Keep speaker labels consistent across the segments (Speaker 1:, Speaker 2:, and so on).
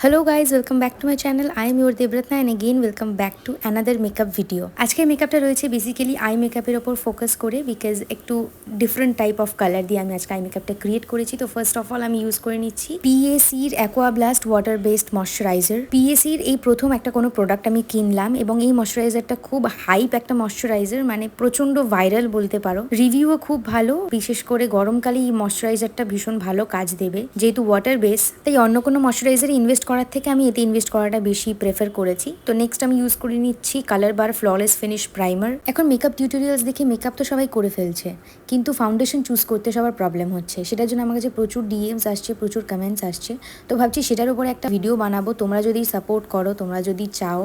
Speaker 1: Hello guys, welcome back to my channel. I am your Devratna and again welcome back to another makeup video. আজকের মেকআপটা রয়েছে basically I মেকআপের ওপর focus করে because একটু different type of colour দিয়ে আমি আজকে আই মেকআপটা ক্রিয়েট করেছি। তো ফার্স্ট অফ অল আমি ইউজ করে নিচ্ছি পিএসির aqua blast water based moisturizer. পিএসির এই প্রথম একটা কোনো প্রোডাক্ট আমি কিনলাম এবং এই ময়শ্চারাইজারটা খুব হাইপ একটা ময়শ্চারাইজার, মানে প্রচন্ড ভাইরাল বলতে পারো। রিভিউও খুব ভালো, বিশেষ করে গরমকালে এই ময়শ্চারাইজারটা ভীষণ ভালো কাজ দেবে। যেহেতু ওয়াটার বেস, তাই অন্য কোনো ময়শ্চারাইজারে ইনভেস্ট করার থেকে আমি এতে ইনভেস্ট করাটা বেশি প্রেফার করেছি। তো নেক্সট আমি ইউজ করে নিচ্ছি কালার বার ফ্ললেস ফিনিশ প্রাইমার। এখন মেকআপ টিউটোরিয়ালস দেখে মেকআপ তো সবাই করে ফেলছে, কিন্তু ফাউন্ডেশন চুজ করতে সবার প্রবলেম হচ্ছে। সেটার জন্য আমার কাছে প্রচুর ডিএমস আসছে, প্রচুর কমেন্টস আসছে। তো ভাবছি সেটার উপরে একটা ভিডিও বানাবো। তোমরা যদি সাপোর্ট করো, তোমরা যদি চাও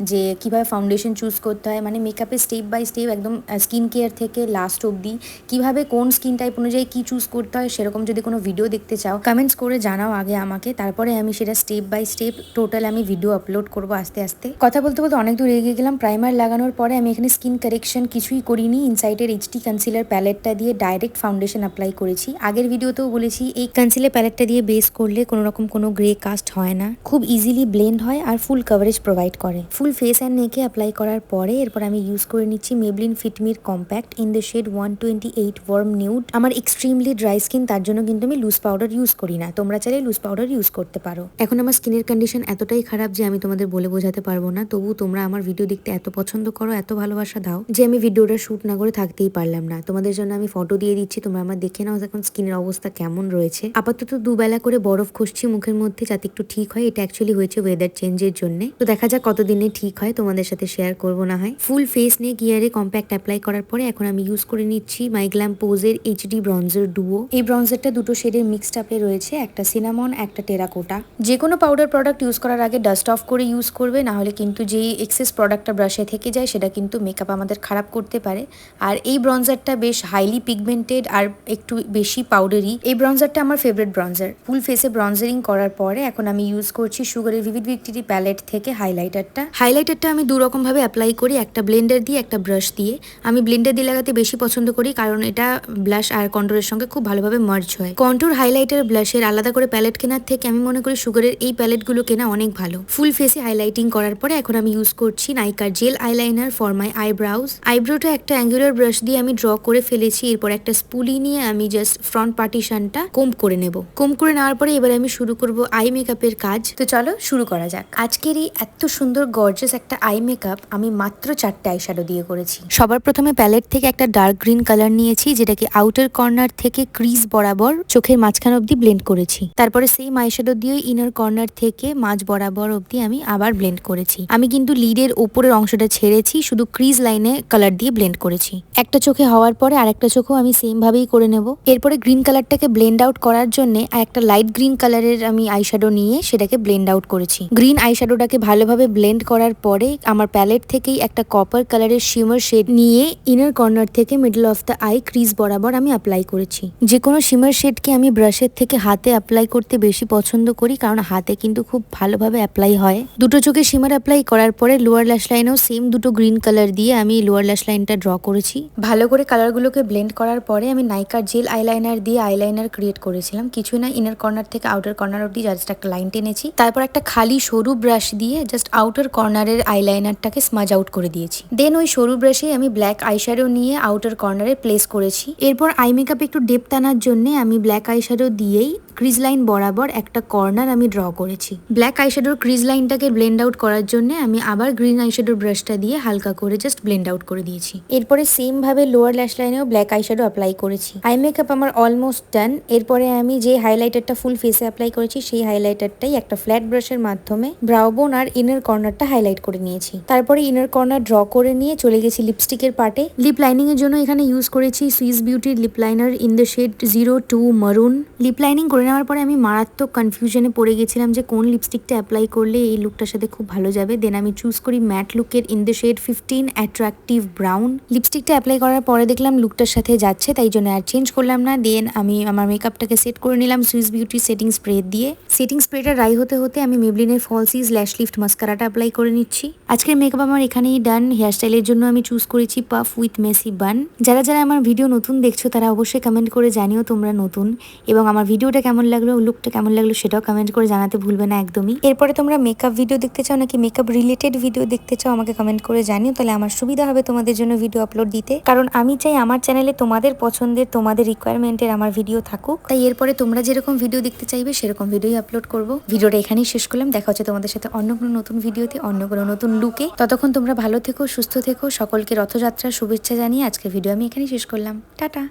Speaker 1: যে কিভাবে ফাউন্ডেশন চুজ করতে হয়, মানে মেকআপের স্টেপ বাই স্টেপ একদম স্কিন কেয়ার থেকে লাস্ট অবধি কিভাবে কোন স্কিন টাইপ অনুযায়ী কি চুজ করতে হয়, সেরকম যদি কোনো ভিডিও দেখতে চাও কমেন্টস করে জানাও আগে আমাকে, তারপরে আমি সেটা স্টেপ বাই স্টেপ টোটাল আমি ভিডিও আপলোড করবো আস্তে আস্তে। কথা বলতে বলতে অনেক দূর এগিয়ে গেলাম। প্রাইমার লাগানোর পরে আমি এখানে স্কিন কারেকশন কিছুই করিনি, ইনসাইটের এইচডি কনসিলার প্যালেটটা দিয়ে ডাইরেক্ট ফাউন্ডেশন অ্যাপ্লাই করেছি। আগের ভিডিওতেও বলেছি এই কনসিলার প্যালেটটা দিয়ে বেস করলে কোনো রকম কোনো গ্রে কাস্ট হয় না, খুব ইজিলি ব্লেন্ড হয় আর ফুল কভারেজ প্রোভাইড করে। ফুল ফেস অ্যান্ড নেকে অ্যাপ্লাই করার পরে এরপর আমি ইউজ করে নিচ্ছি মেবলিন ফিটমির compact in the shade 128 warm nude. আমার এক্সট্রিমলি ড্রাই স্কিন, তার জন্য কিন্তু আমি লুজ পাউডার ইউজ করি না, তোমরা চাইলে লুজ পাউডার ইউজ করতে পারো। এখন আমার স্কিনের কন্ডিশন এতটাই খারাপ যে আমি তোমাদের বলে বোঝাতে পারবো না, তবু তোমরা আমার ভিডিও দেখতে এত পছন্দ করো, এত ভালোবাসা দাও যে আমি ভিডিওটা শুট না করে থাকতেই পারলাম না। তোমাদের জন্য আমি ফটো দিয়ে দিচ্ছি, তোমরা আমার দেখে নাও এখন স্কিনের অবস্থা কেমন রয়েছে। আপাতত দুবেলা করে বরফ খসছি মুখের মধ্যে যাতে একটু ঠিক হয়। এটা অ্যাকচুয়ালি হয়েছে ওয়েদার চেঞ্জের জন্য। তো দেখা যাক কতদিনে ঠিক হয়, তোমাদের সাথে শেয়ার করবো না হয়। ফুল ফেস নিয়ে গিয়ারে কম্প্যাক্ট অ্যাপ্লাই করার পরে এখন আমি ইউজ করে নিচ্ছি মাই গ্ল্যাম পোজের এইচডি ব্রঞ্জার ডুও। এই ব্রঞ্জারটা দুটো শেডের মিক্সড আপে রয়েছে, একটা সিনামন একটা টেরাকোটা। যে কোনো পাউডার প্রোডাক্ট ইউজ করার আগে ডাস্ট অফ করে ইউজ করবে, না হলে কিন্তু যেই এক্সেস প্রোডাক্টটা ব্রাশে থেকে যায় সেটা কিন্তু মেকআপ আমাদের খারাপ করতে পারে। আর এই ব্রঞ্জারটা বেশ হাইলি পিগমেন্টেড আর একটু বেশি পাউডারি। এই ব্রঞ্জারটা আমার ফেভারিট ব্রঞ্জার। ফুল ফেসে ব্রঞ্জারিং করার পরে এখন আমি ইউজ করছি সুগারের ভিভিড ভিক্টরি প্যালেট থেকে হাইলাইটারটা আমি দু রকম ভাবে অ্যাপ্লাই করি, একটা ব্লেন্ডার দিয়ে একটা ব্রাশ দিয়ে। আমি ব্লেন্ডার দিয়ে লাগাতে বেশি পছন্দ করি কারণ এটা ব্লাশ আর কন্টুরের সঙ্গে খুব ভালোভাবে মার্জ হয়। কন্টুর হাইলাইটার ব্লাশের আলাদা করে প্যালেট কেনার থেকে আমি মনে করি সুগারের এই প্যালেটগুলো কেনা অনেক ভালো। ফুল ফেসে হাইলাইটিং করার পরে এখন আমি ইউজ করছি নাইকার jail eyeliner for my eyebrows. আইব্রোটা একটা অ্যাঙ্গুলার ব্রাশ দিয়ে আমি ড্র করে ফেলেছি। এরপর একটা স্পুলি নিয়ে আমি জাস্ট ফ্রন্ট পার্টিশনটা কোম্ব করে নেব। কোম্ব করে নেওয়ার পরে এবার আমি শুরু করব আই মেকআপের কাজ। তো চলো শুরু করা যাক। আজকের এই এত সুন্দর গর্জিয়াস একটা আই মেকআপ আমি মাত্র 4টে আই শ্যাডো দিয়ে করেছি। সবার প্রথমে প্যালেট থেকে একটা ডার্ক গ্রিন কালার নিয়েছি, যেটাকে আউটার কর্নার থেকে ক্রিজ বরাবর চোখের মাঝখান অব্দি ব্লেন্ড করেছি। তারপরে সেম আই শ্যাডো দিয়ে ইনার কর্নার থেকে মাঝ বরাবর অব্দি আমি আবার ব্লেন্ড করেছি। আমি কিন্তু লিডের ওপরের অংশটা ছেড়েছি, শুধু ক্রিজ লাইনে কালার দিয়ে ব্লেন্ড করেছি। একটা চোখে হওয়ার পরে আরেকটা চোখেও আমি সেম ভাবেই করে নেব। এরপরে গ্রিন কালারটাকে ব্লেন্ড আউট করার জন্য একটা লাইট গ্রিন কালারের আমি আইশ্যাডো নিয়ে সেটাকে ব্লেন্ড আউট করেছি। গ্রিন আইশ্যাডোটাকে ভালোভাবে ব্লেন্ড করার পরে আমার প্যালেট থেকেই একটা কপার কালারের শিমার শেড নিয়ে ইনার কর্নার থেকে middle of the eye crease বরাবর আমি অ্যাপ্লাই করেছি। যে কোনো শিমার শেডকে আমি ব্রাশের থেকে হাতে অ্যাপ্লাই করতে বেশি পছন্দ করি, কারণ হাতে কিন্তু খুব ভালোভাবে অ্যাপ্লাই হয়। দুটো চোখে শিমার অ্যাপ্লাই করার পরে লোয়ার ল্যাশ লাইনেও সেম দুটো গ্রিন কালার দিয়ে আমি লোয়ার ল্যাশ লাইনটা ড্র করেছি। ভালো করে কালারগুলোকে ব্লেন্ড করার পরে আমি নাইকার জেল আইলাইনার দিয়ে আইলাইনার ক্রিয়েট করেছিলাম। কিছুই না, ইনার কর্নার থেকে আউটার কর্নার অব্দি জাস্ট একটা লাইন টেনেছি। তারপর একটা খালি সরু ব্রাশ দিয়ে জাস্ট আউটার কর্নারের আইলাইনারটাকে স্মাজ আউট করে দিয়েছি। দেন ওই সরু ব্রাশে আমি ব্ল্যাক আইশ্যাডো নিয়ে আউটার কর্নারে প্লেস করেছি। এরপর আই মেকআপ একটু ডেপথ আনার জন্য আমি ব্ল্যাক আইশ্যাডো দিয়েই ক্রিজ লাইন বরাবর একটা কর্নার আমি ড্র করেছি। ব্ল্যাক আইশ্যাডোর ক্রিজ লাইনটাকে ব্লেন্ড আউট করার জন্য আমি আবার গ্রিন আইশ্যাডোর ব্রাশটা দিয়ে হালকা করে জাস্ট ব্লেন্ড আউট করে দিয়েছি। এরপরে সেম ভাবে লোয়ার ল্যাশ লাইনেও ব্ল্যাক আইশ্যাডো অ্যাপ্লাই করেছি। আই মেকআপ আমার অলমোস্ট ডান। এরপরে আমি যে হাইলাইটারটা ফুল ফেসে অ্যাপ্লাই করেছি সেই হাইলাইটারটাই একটা ফ্ল্যাট ব্রাশের মাধ্যমে ব্রাউ বোন আর ইনার কর্নারটা হাইলাইট করে নিয়েছি। তারপরে ইনার কর্নার ড্র করে নিয়ে চলে গেছি লিপস্টিকের পার্টে। লিপ লাইনিং এর জন্য এখানে ইউজ করেছি সুইস বিউটির lip liner in the shade 02 maroon. Lip lining করে নেওয়ার পরে আমি মারাত্মক কনফিউশনে পড়ে গেছিলাম যে কোন লিপস্টিকটা অ্যাপ্লাই করলে এই লুকটার সাথে খুব ভালো যাবে। দেন আমি চুজ করি ম্যাট লুকের in the shade 15 attractive brown. লিপস্টিকটা অ্যাপ্লাই করার পরে দেখলাম লুকটার সাথে যাচ্ছে, তাই জন্য আর চেঞ্জ করলাম না। দেন আমি আমার মেকআপটাকে সেট করে নিলাম সুইস বিউটির সেটিং স্প্রে দিয়ে। সেটিং স্প্রেটা ড্রাই হতে হতে আমি মেবলিনের ফলসিজ ল্যাশ লিফট মাস্কারাটা অ্যাপ্লাই করে নিচ্ছি। আজকের মেকআপ আমার এখানেই ডান। হেয়ারস্টাইলের জন্য আমি চুজ করেছি পাফ উইথ মেসি বান। যারা যারা আমার ভিডিও নতুন দেখছো তারা অবশ্যই কমেন্ট করে জানিও তোমরা নতুন এবং আমার ভিডিওটা কেমন কেমন লাগলো, লুকটা কেমন লাগলো সেটাও কমেন্ট করে জানাতে ভুলবে না একদমই। এরপরে তোমরা মেকআপ ভিডিও দেখতে চাও নাকি মেকআপ রিলেটেড ভিডিও দেখতে চাও আমাকে কমেন্ট করে জানিও, তাহলে আমার সুবিধা হবে তোমাদের জন্য ভিডিও আপলোড দিতে। কারণ আমি চাই আমার চ্যানেলে তোমাদের পছন্দের, তোমাদের রিকোয়ারমেন্টের আমার ভিডিও থাকুক। তাই এরপরে তোমরা যেরকম ভিডিও দেখতে চাইবে সেরকম ভিডিওই আপলোড করব। ভিডিওটা এখানেই শেষ করলাম, দেখা হচ্ছে তোমাদের সাথে অন্য কোনো নতুন ভিডিওতে, অন্য কোনো নতুন লুকে। ততক্ষণ তোমরা ভালো থেকো, সুস্থ থেকো, সকলকে রথযাত্রার শুভেচ্ছা জানিয়ে আজকের ভিডিও আমি এখানেই শেষ করলাম। টাটা।